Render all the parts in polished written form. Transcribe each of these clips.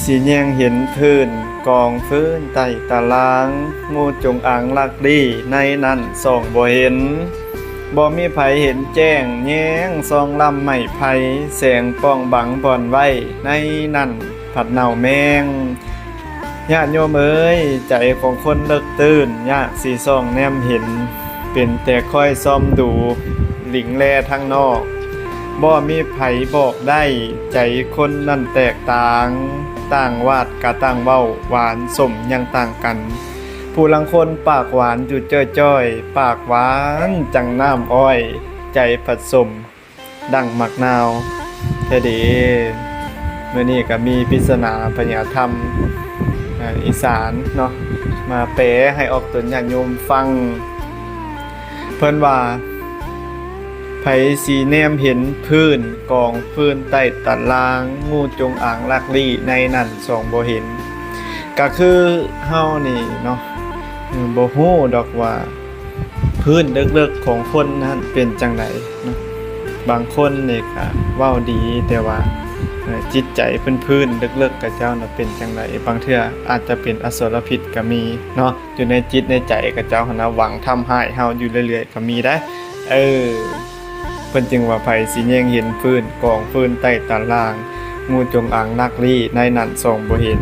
สิแยงเห็นพื้นกองฟื้นใต้ตารางงูจงอางลักดีในนั้นส่องบ่เห็นบ่มีไผเห็นแจ้งแย้งซองลำไม้ไผแสงป้องบังบ่อนไว้ในนั้นผัดเน่าแมงญาติโยมเอ้ยใจของคนเลิกตื่นยากสิส่องแนมเห็นเป็นแต่ค่อยซ่อมดูหลิงแลทางนอกบ่มีไผบอกได้ใจคนนั้นแตกต่างต่างวาดกะต่างเว้าหวานสมยังต่างกันผู้ลังคนปากหวานอยู่จ้อยๆปากหวานจังน้ำอ้อยใจผสมดังมักนาวแท้เด้มื้อนี้ก็มีปริศนาพญาธรรมอีสานเนาะมาแปลให้ออกตนญาติโยมฟังเพิ่นว่าไผสีแนมเห็นพื้นกองพื้นใต้ตารางงูจงอางลักลี่ในนั้นส่องบ่เห็นก็คือเฮานี่เนาะบ่ฮู้ดอกว่าพื้นเลิกๆของคนนั้นเป็นจังไดเนาะบางคนนี่ก็เว้าดีแต่ว่าจิตใจพื้นๆเลิกๆกับเจ้าน่ะเป็นจังไดบางเทื่ออาจจะเป็นอสรพิษก็มีเนาะอยู่ในจิตในใจกับเจ้าหั่นน่ะหวังทำร้ายเฮาอยู่เรื่อยๆก็มีได้เพิ่นจึงว่าไผสิแยงเห็นฟื้นกองฟื้นใต้ตารางงูจงอางนักลี่ในนั้นส่องบ่เห็น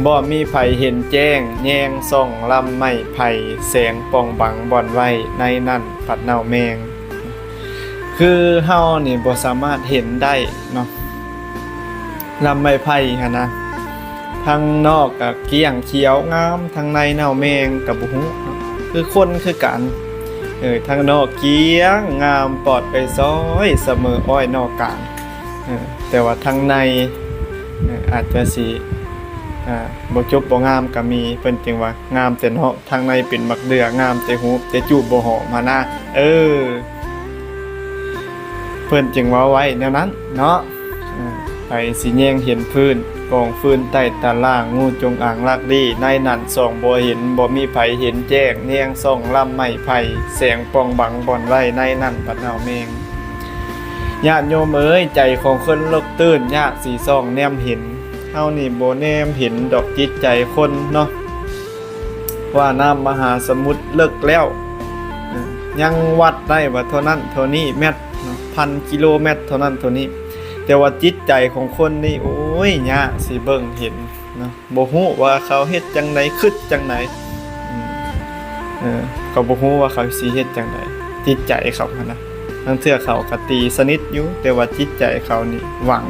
บ่มีไผเห็นแจ้งแยงส่องลำไม้ไผ่แสงป่องบังบ่อนไว้ในนั้นปัดเน่าแมงคือเฮานี่บ่สามารถเห็นได้เนาะลำไม้ไผ่หั่นนะทางนอกก็เกลี้ยงเขียวงามทางในเน่าแมงก็บ่ฮู้เนาะคือคนคือกันทางนอกเกียงงามปลอดไปซ้อยเสมออ้อยนอกกลางแต่ว่าทางในอาจจะสิบ่จบบ่งามก็มีเพิ่นจึงว่างามแต่นอกทางในเป็นมักเดืองามแต่หูแต่จูบบ่หอมมานะเพิ่นจึงว่าไว้แนวนั้นเนาะไปสิแยงเห็นพื้นกองฟื้นใต้ตารางงูจงอางลักดีในนั้นส่องบ่เห็นบ่มีไผเห็นแจ้งแยงส่องลำไม้ไผ่แสงป่องบังบ่อนไว้ในนั้นปัดเน่าแมงญาติโยมเอ้ยใจของคนโลกตื่นยากสิส่องแนมเห็นเฮานี่บ่แนมเห็นดอกจิตใจคนเนาะว่าน้ำมหาสมุทรเลิกแล้วยังวัดได้ว่าเท่านั้นเท่านี้เมตรพันกิโลเมตรเท่านั้นเท่านี้แต่ว่าจิตใจของคนนี่โอ้ยยากสิเบิ่งเห็นเนาะบ่ฮู้ว่าเขาเฮ็ดจังได๋คิดจังได๋ก็บ่ฮู้ว่าเขาสิเฮ็ดจังได๋จิตใจเขาหั่นนะบางเทื่อเขาก็ตีสนิทอยู่แต่ว่าจิตใจเขานี่หวัง